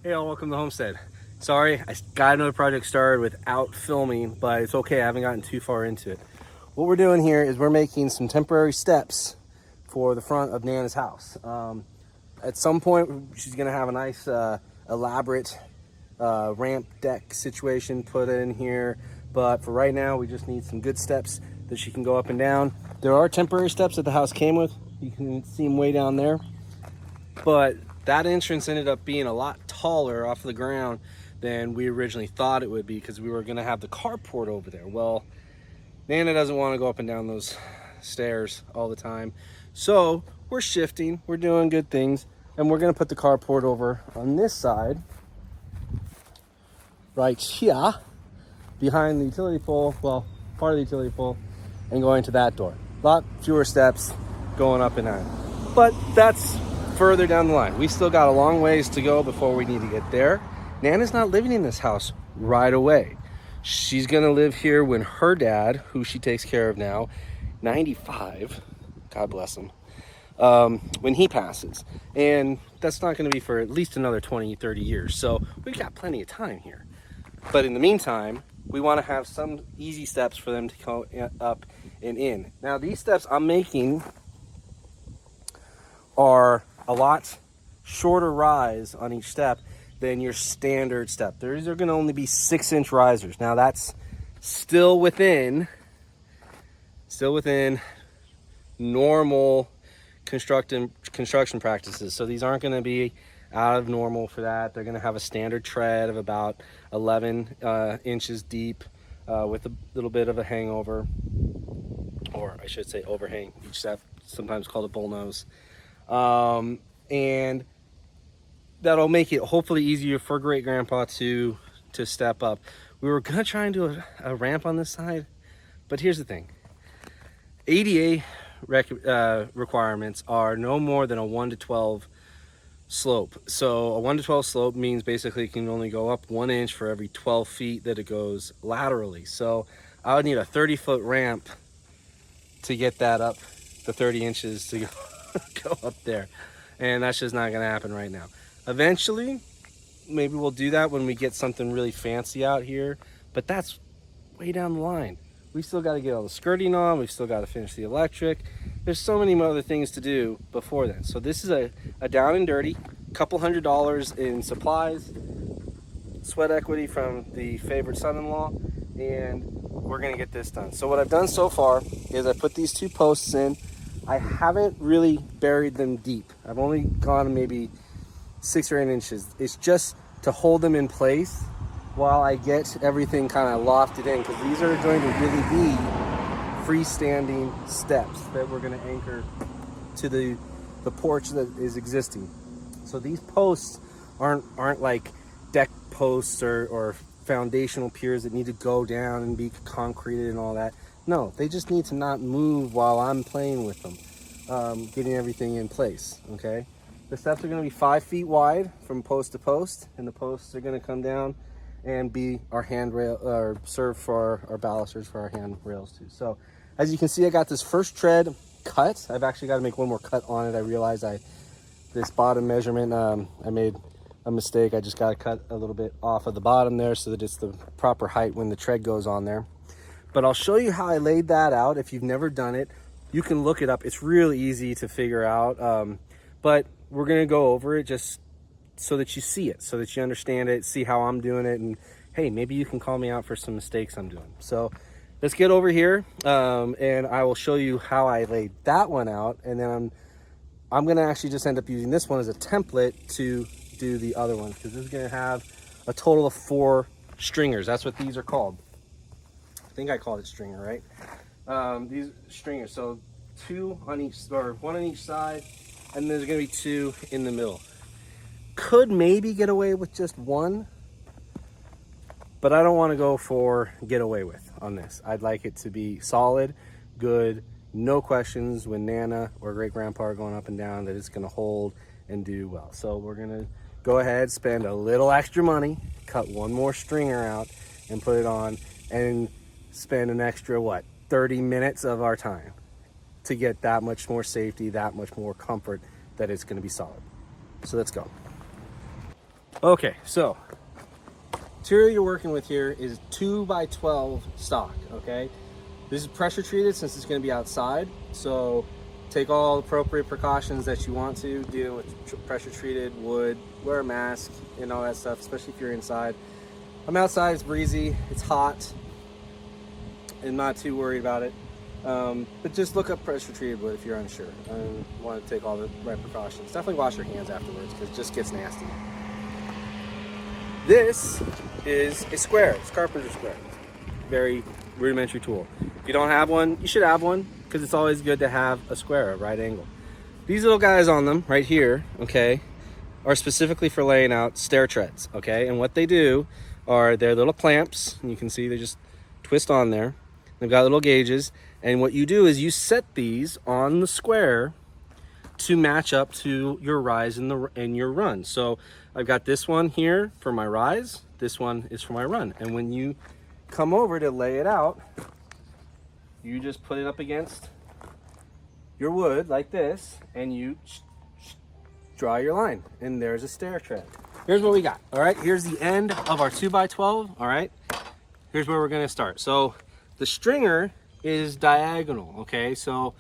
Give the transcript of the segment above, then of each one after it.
Hey all, welcome to the homestead. Sorry, I got another project started without filming, but it's okay, I haven't gotten too far into it. What we're doing here is we're making some temporary steps for the front of Nana's house. At some point, she's gonna have a nice elaborate ramp deck situation put in here, but for right now, we just need some good steps that she can go up and down. There are temporary steps that the house came with. You can see them way down there, but that entrance ended up being a lot taller off the ground than we originally thought it would be, because we were going to have the carport over there. Well, Nana doesn't want to go up and down those stairs all the time, so we're shifting, we're doing good things, and we're going to put the carport over on this side right here behind the utility pole, well, part of the utility pole, and going to that door. A lot fewer steps going up and down, but that's further down the line. We still got a long ways to go before we need to get there. Nana's not living in this house right away. She's gonna live here when her dad, who she takes care of now, 95, God bless him, when he passes. And that's not gonna be for at least another 20, 30 years. So we've got plenty of time here. But in the meantime, we wanna have some easy steps for them to go up and in. Now these steps I'm making are a lot shorter rise on each step than your standard step. These are going to only be 6-inch risers. Now that's still within normal construction practices. So these aren't going to be out of normal for that. They're going to have a standard tread of about 11 inches deep with a little bit of a hangover, or I should say overhang each step, sometimes called a bullnose. And that'll make it hopefully easier for great grandpa to step up. We were gonna try and do a ramp on this side, but here's the thing. ADA requirements are no more than a 1 to 12 slope. So a 1 to 12 slope means basically it can only go up 1 inch for every 12 feet that it goes laterally. So I would need a 30-foot ramp to get that up the 30 inches to go up there, and that's just not gonna happen right now. Eventually maybe we'll do that when we get something really fancy out here, but that's way down the line. We still got to get all the skirting on, we've still got to finish the electric. There's so many other things to do before then. So this is a down and dirty, couple $100 in supplies, sweat equity from the favorite son-in-law, and we're gonna get this done. So what I've done so far is I put these 2 posts in. I haven't really buried them deep. I've only gone maybe 6 or 8 inches. It's just to hold them in place while I get everything kind of lofted in, because these are going to really be freestanding steps that we're going to anchor to the porch that is existing. So these posts aren't like deck posts or foundational piers that need to go down and be concreted and all that. No, they just need to not move while I'm playing with them, getting everything in place, okay? The steps are gonna be 5 feet wide from post to post, and the posts are gonna come down and be our handrail, or serve for our balusters for our handrails too. So as you can see, I got this first tread cut. I've actually got to make one more cut on it. I realized this bottom measurement, I made a mistake. I just got to cut a little bit off of the bottom there so that it's the proper height when the tread goes on there. But I'll show you how I laid that out. If you've never done it, you can look it up. It's really easy to figure out. But we're gonna go over it just so that you see it, so that you understand it, see how I'm doing it, and hey, maybe you can call me out for some mistakes I'm doing. So let's get over here, and I will show you how I laid that one out, and then I'm gonna actually just end up using this one as a template to do the other one, because this is gonna have a total of 4 stringers. That's what these are called. I think I called it stringer, right? These stringers, so 2 on each, or 1 on each side, and there's gonna be 2 in the middle. Could maybe get away with just 1, but I don't want to go for get away with on this. I'd like it to be solid, good, no questions when Nana or great grandpa are going up and down, that it's gonna hold and do well. So we're gonna go ahead, spend a little extra money, cut 1 more stringer out and put it on, and spend an extra, 30 minutes of our time to get that much more safety, that much more comfort, that it's gonna be solid. So let's go. Okay, so material you're working with here is 2x12 stock, okay? This is pressure treated since it's gonna be outside, so take all appropriate precautions that you want to deal with pressure treated wood, wear a mask and all that stuff, especially if you're inside. I'm outside, it's breezy, it's hot, and not too worried about it. But just look up pressure treated wood if you're unsure and want to take all the right precautions. Definitely wash your hands afterwards because it just gets nasty. This is a square, it's carpenter square. Very rudimentary tool. If you don't have one, you should have one because it's always good to have a square, a right angle. These little guys on them right here, okay, are specifically for laying out stair treads, okay? And what they do are they're little clamps, and you can see they just twist on there. They've got little gauges, and what you do is you set these on the square to match up to your rise and your run. So I've got this one here for my rise, this one is for my run. And when you come over to lay it out, you just put it up against your wood like this, and you draw your line, and there's a stair tread. Here's what we got, all right? Here's the end of our 2x12, all right? Here's where we're gonna start. So the stringer is diagonal, okay? So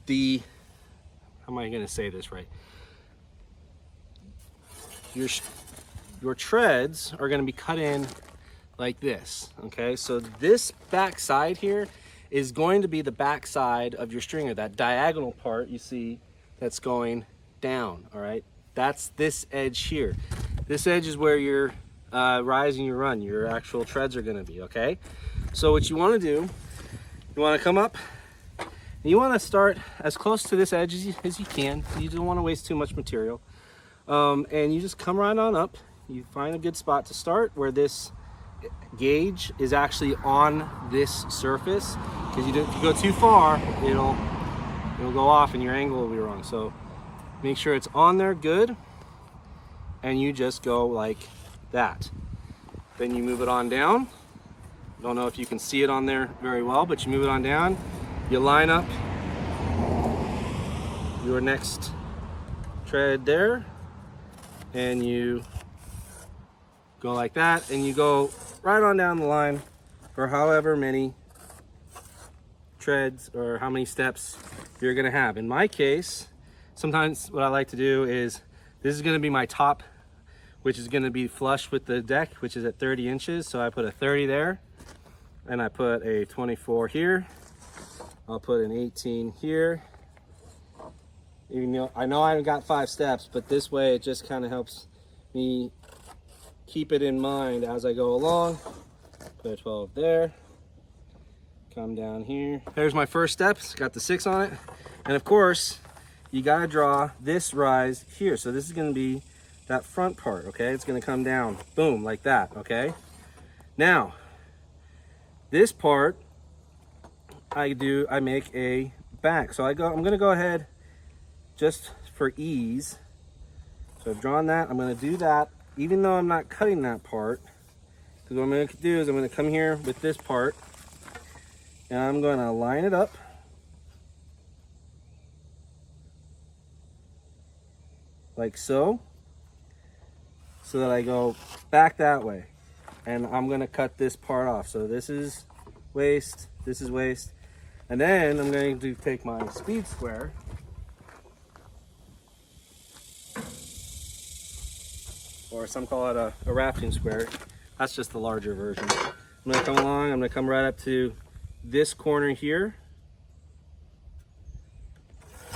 how am I gonna say this right? Your treads are gonna be cut in like this, okay? So this back side here is going to be the back side of your stringer, that diagonal part you see that's going down, all right? That's this edge here. This edge is where your rise and your run, your actual treads are gonna be, okay? So what you wanna do, you wanna come up, and you wanna start as close to this edge as you can. You don't wanna waste too much material. And you just come right on up. You find a good spot to start where this gauge is actually on this surface, because if you go too far, it'll go off and your angle will be wrong. So make sure it's on there good, and you just go like that. Then you move it on down. Don't know if you can see it on there very well, but you move it on down. You line up your next tread there, and you go like that, and you go right on down the line for however many treads or how many steps you're gonna have. In my case, sometimes what I like to do is, this is gonna be my top, which is gonna be flush with the deck, which is at 30 inches. So I put a 30 there, and I put a 24 here. I'll put an 18 here. Even though I know I haven't got 5 steps, but this way it just kind of helps me keep it in mind as I go along. Put a 12 there. Come down here. There's my first step. It's got the 6 on it. And of course, you gotta draw this rise here. So this is gonna be that front part, okay? It's gonna come down, boom, like that, okay? Now, this part, I make a back. So I'm gonna go ahead, just for ease. So I've drawn that, I'm gonna do that, even though I'm not cutting that part. Because what I'm gonna do is I'm gonna come here with this part, and I'm gonna line it up. Like so. So that I go back that way. And I'm gonna cut this part off. So this is waist, this is waist. And then I'm going to take my speed square, or some call it a rafting square. That's just the larger version. I'm gonna come along, I'm gonna come right up to this corner here.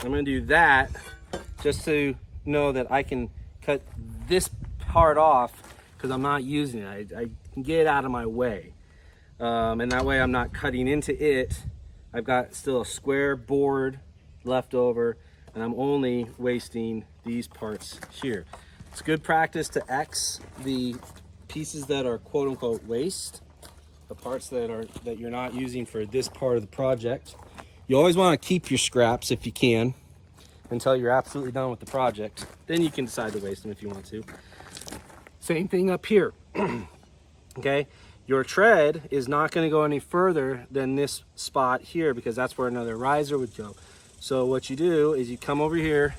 I'm gonna do that just to know that I can cut this part off, because I'm not using it. I can get it out of my way. And that way I'm not cutting into it. I've got still a square board left over, and I'm only wasting these parts here. It's good practice to X the pieces that are quote unquote waste, the parts that you're not using for this part of the project. You always want to keep your scraps if you can until you're absolutely done with the project. Then you can decide to waste them if you want to. Same thing up here. Okay, your tread is not going to go any further than this spot here, because that's where another riser would go. So what you do is you come over here,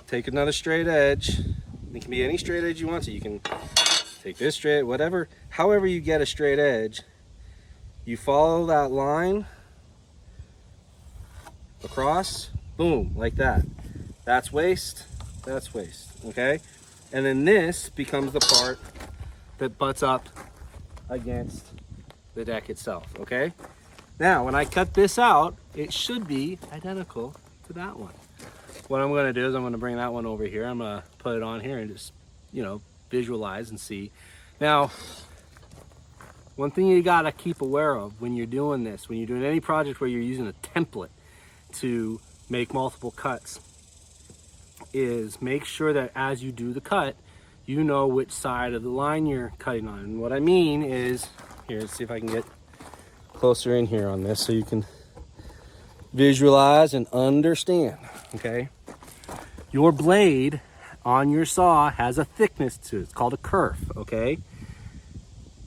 take another straight edge, It can be any straight edge you want to. You can take this straight, whatever, however you get a straight edge, you follow that line across, boom, like that. That's waste, okay? And then this becomes the part that butts up against the deck itself, okay? Now, when I cut this out, it should be identical to that one. What I'm gonna do is I'm gonna bring that one over here. I'm gonna put it on here and just, you know, visualize and see. Now, one thing you gotta keep aware of when you're doing this, when you're doing any project where you're using a template to make multiple cuts, is make sure that as you do the cut, you know which side of the line you're cutting on. And what I mean is, here, let's see if I can get closer in here on this so you can visualize and understand, okay? Your blade on your saw has a thickness to it. It's called a kerf, okay?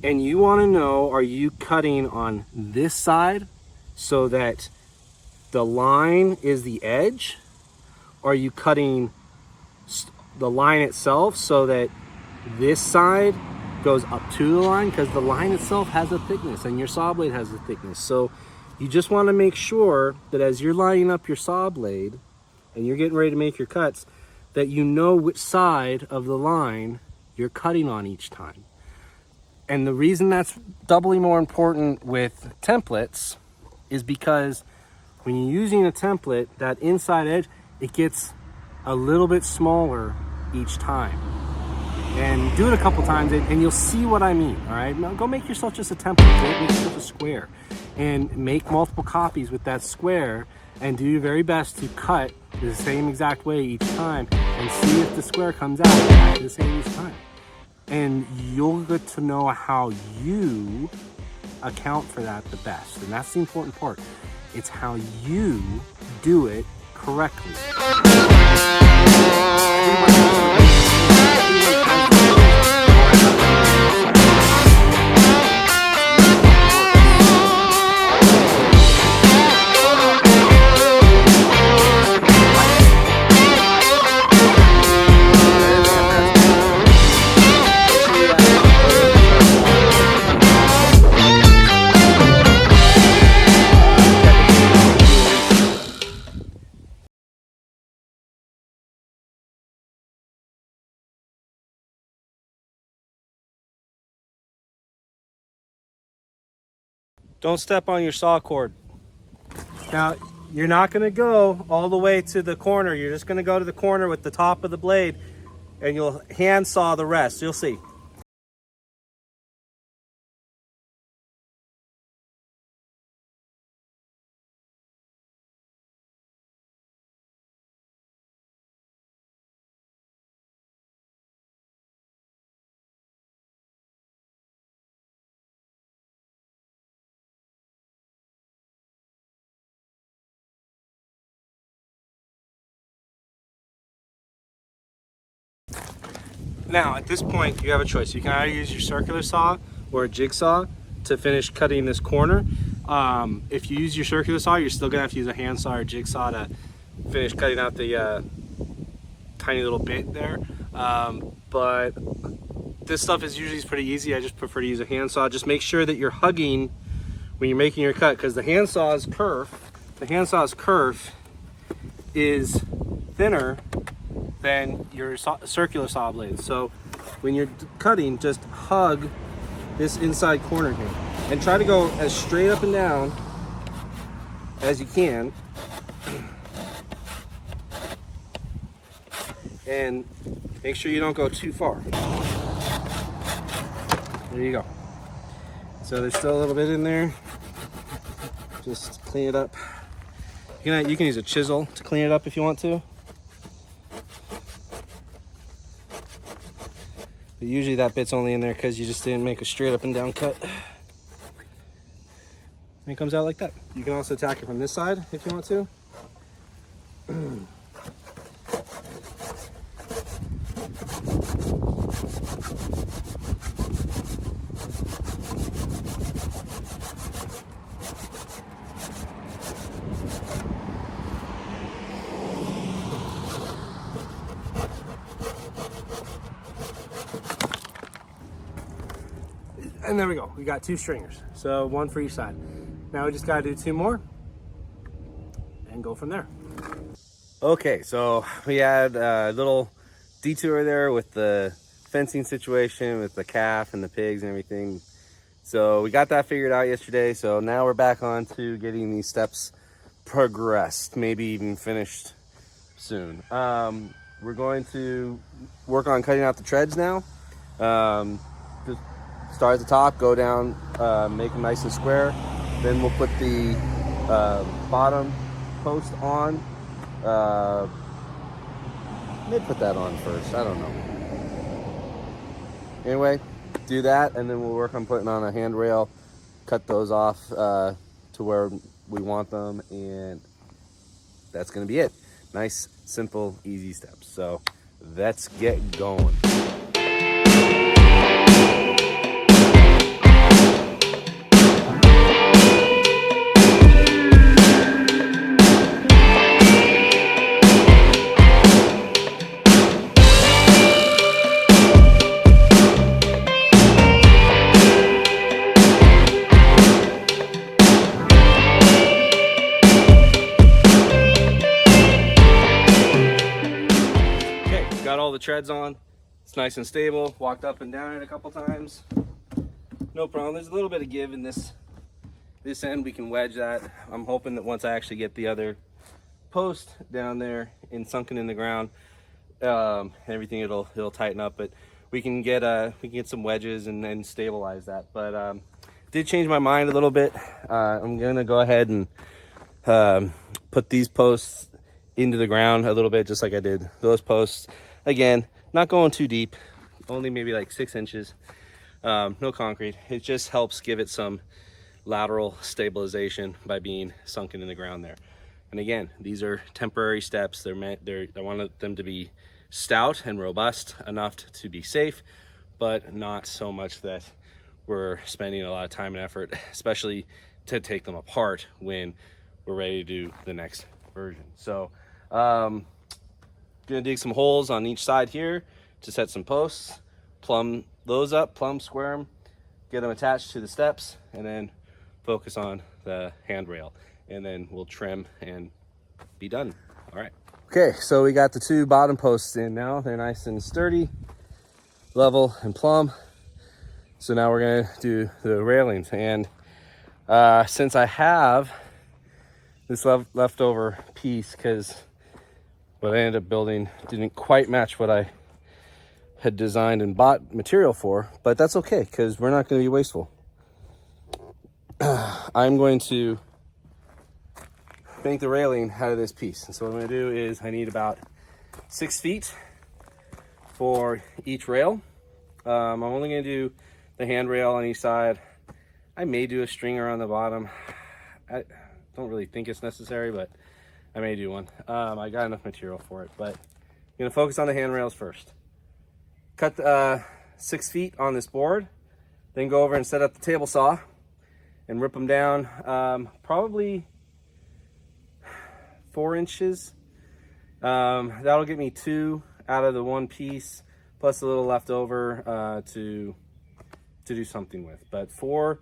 And you want to know, are you cutting on this side so that the line is the edge? Or are you cutting the line itself so that this side goes up to the line? Because the line itself has a thickness and your saw blade has a thickness. So you just want to make sure that as you're lining up your saw blade and you're getting ready to make your cuts, that you know which side of the line you're cutting on each time. And the reason that's doubly more important with templates is because when you're using a template, that inside edge, it gets a little bit smaller each time. And do it a couple times and you'll see what I mean, all right? Now go make yourself just a template, go make yourself a square, and make multiple copies with that square and do your very best to cut the same exact way each time and see if the square comes out exactly the same each time. And you'll get to know how you account for that the best. And that's the important part. It's how you do it correctly. Don't step on your saw cord. Now, you're not gonna go all the way to the corner. You're just gonna go to the corner with the top of the blade and you'll hand saw the rest. You'll see. Now, at this point, you have a choice. You can either use your circular saw or a jigsaw to finish cutting this corner. If you use your circular saw, you're still gonna have to use a hand saw or jigsaw to finish cutting out the tiny little bit there. But this stuff is usually pretty easy. I just prefer to use a hand saw. Just make sure that you're hugging when you're making your cut, because the hand saw's kerf is thinner than your circular saw blade. So when you're cutting, just hug this inside corner here and try to go as straight up and down as you can, and make sure you don't go too far. There you go. So there's still a little bit in there. Just clean it up. You can use a chisel to clean it up if you want to. But usually that bit's only in there because you just didn't make a straight up and down cut. And it comes out like that. You can also attack it from this side if you want to. And there we go. We got 2 stringers. So 1 for each side. Now we just gotta do 2 more and go from there. Okay, so we had a little detour there with the fencing situation with the calf and the pigs and everything. So we got that figured out yesterday. So now we're back on to getting these steps progressed, maybe even finished soon. We're going to work on cutting out the treads now. Just start at the top, go down, make them nice and square. Then we'll put the bottom post on. Maybe put that on first, I don't know. Anyway, do that, and then we'll work on putting on a handrail, cut those off to where we want them, and that's gonna be it. Nice, simple, easy steps. So let's get going. Got all the treads on. It's nice and stable. Walked up and down it a couple times. No problem. There's a little bit of give in this end. We can wedge that. I'm hoping that once I actually get the other post down there and sunken in the ground, everything it'll tighten up. But we can get some wedges and then stabilize that. But did change my mind a little bit. I'm gonna go ahead and put these posts into the ground a little bit, just like I did those posts. Again, not going too deep, only maybe like 6 inches. No concrete. It just helps give it some lateral stabilization by being sunken in the ground there. And again, these are temporary steps. I want them to be stout and robust enough to be safe, but not so much that we're spending a lot of time and effort, especially to take them apart when we're ready to do the next version. So gonna dig some holes on each side here to set some posts, plumb those up, square them, get them attached to the steps, and then focus on the handrail, and then we'll trim and be done. All right. Okay, so we got the 2 bottom posts in now. They're nice and sturdy, level and plumb. So now we're gonna do the railings, and since I have this leftover piece, because what I ended up building didn't quite match what I had designed and bought material for, but that's okay because we're not going to be wasteful. I'm going to make the railing out of this piece. And so what I'm going to do is I need about 6 feet for each rail. I'm only going to do the handrail on each side. I may do a stringer on the bottom. I don't really think it's necessary, but I may do one. I got enough material for it, but I'm gonna focus on the handrails first. Cut 6 feet on this board, then go over and set up the table saw and rip them down probably 4 inches. That'll get me 2 out of the 1 piece, plus a little left over to do something with. But 4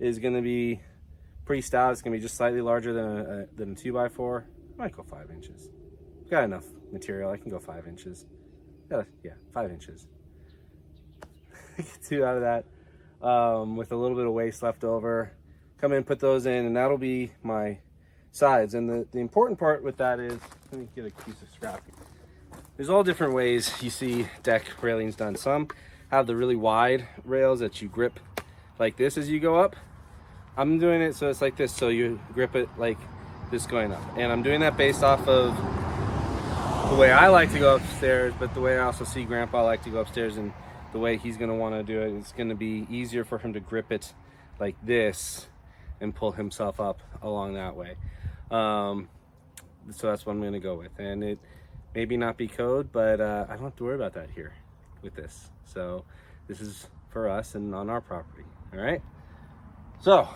is gonna be pretty stout. It's gonna be just slightly larger than a 2x4. I might go 5 inches. Got enough material. I can go 5 inches. Yeah, 5 inches. Get 2 out of that with a little bit of waste left over. Come in, put those in, and that'll be my sides. And the important part with that is, let me get a piece of scrap. There's all different ways you see deck railings done. Some have the really wide rails that you grip like this as you go up. I'm doing it so it's like this, so you grip it like this going up. And I'm doing that based off of the way I like to go upstairs, but the way I also see Grandpa like to go upstairs, and the way he's gonna wanna do it, it's gonna be easier for him to grip it like this and pull himself up along that way. So that's what I'm gonna go with. And it maybe not be code, but I don't have to worry about that here with this. So this is for us and on our property, all right? So,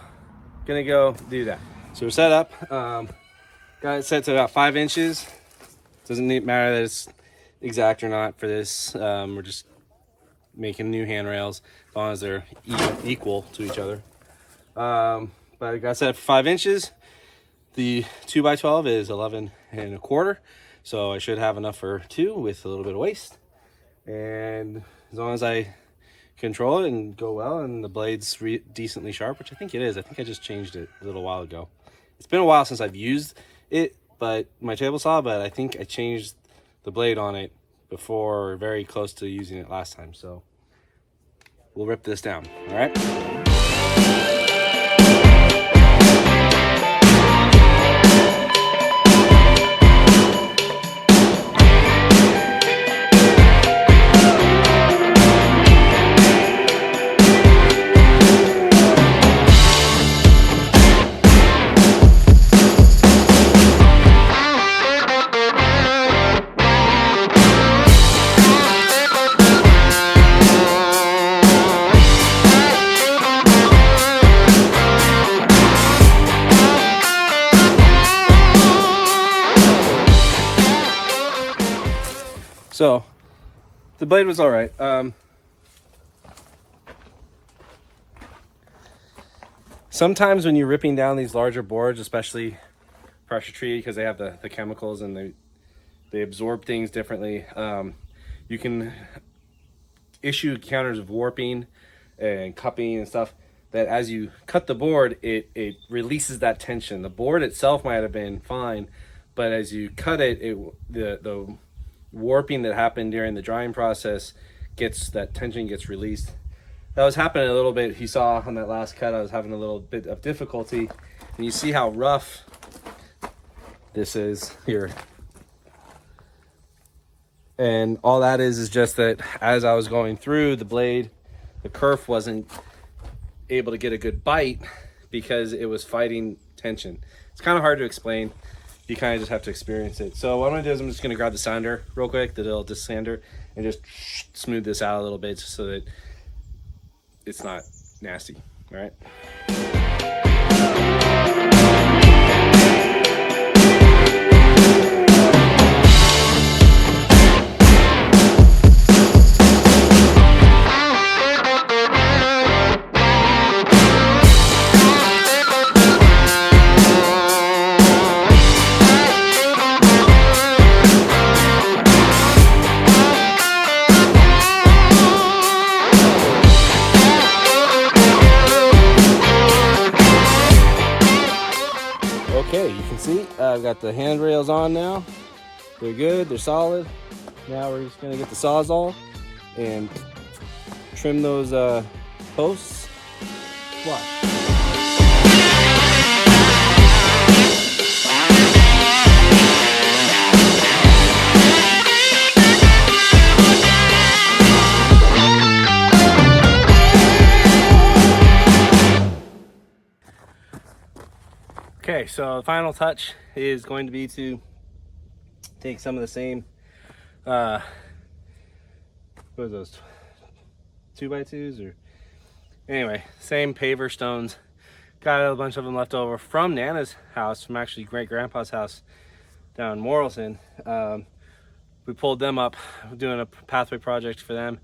gonna go do that. So we're set up, got it set to about 5 inches. Doesn't matter that it's exact or not for this. We're just making new handrails as long as they're equal to each other. But like I said, for 5 inches, the 2x12 is 11 1/4, so I should have enough for 2 with a little bit of waste. And as long as I control it and go well, and the blade's decently sharp, which I think it is. I think I just changed it a little while ago. It's been a while since I've used it, but my table saw, but I think I changed the blade on it before, or very close to using it last time. So we'll rip this down. All right. So the blade was all right. Sometimes when you're ripping down these larger boards, especially pressure treated, because they have the chemicals and they absorb things differently, you can issue encounters of warping and cupping and stuff, that as you cut the board, it releases that tension. The board itself might have been fine, but as you cut it, the warping that happened during the drying process that tension gets released. That was happening a little bit. You saw on that last cut I was having a little bit of difficulty, and you see how rough this is here. And all that is just that as I was going through the blade, the kerf wasn't able to get a good bite because it was fighting tension. It's kind of hard to explain. You kind of just have to experience it. So what I'm gonna do is I'm just gonna grab the sander real quick, the little disc sander, and just smooth this out a little bit just so that it's not nasty. All right. Okay, you can see I've got the handrails on now. They're good, they're solid. Now we're just gonna get the Sawzall and trim those posts flush. Okay, so the final touch is going to be to take some of the same, what are those, 2x2s, or anyway, same paver stones. Got a bunch of them left over from Nana's house, from actually great grandpa's house down in Morrison. We pulled them up, doing a pathway project for them.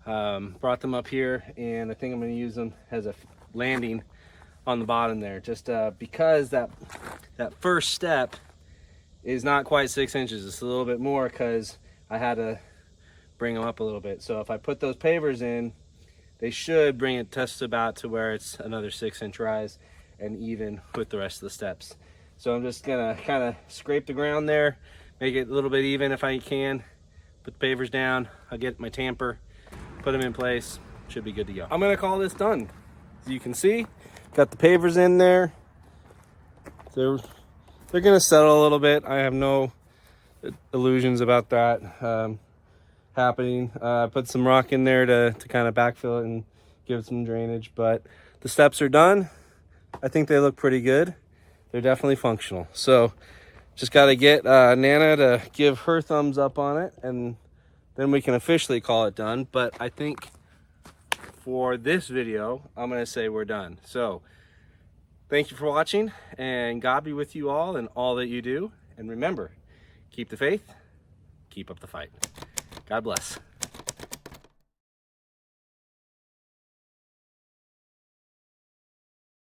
Brought them up here, and I think I'm going to use them as a landing on the bottom there, just because that first step is not quite 6 inches. It's a little bit more because I had to bring them up a little bit. So if I put those pavers in, they should bring it just about to where it's another 6-inch rise and even with the rest of the steps. So I'm just gonna kind of scrape the ground there, make it a little bit even if I can, put the pavers down. I'll get my tamper, put them in place, should be good to go. I'm gonna call this done. As you can see, got the pavers in there. They're gonna settle a little bit. I have no illusions about that happening. I put some rock in there to kind of backfill it and give it some drainage, but the steps are done. I think they look pretty good. They're definitely functional. So just got to get Nana to give her thumbs up on it, and then we can officially call it done. But I think for this video, I'm gonna say we're done. So thank you for watching, and God be with you all in all that you do. And remember, keep the faith, keep up the fight. God bless.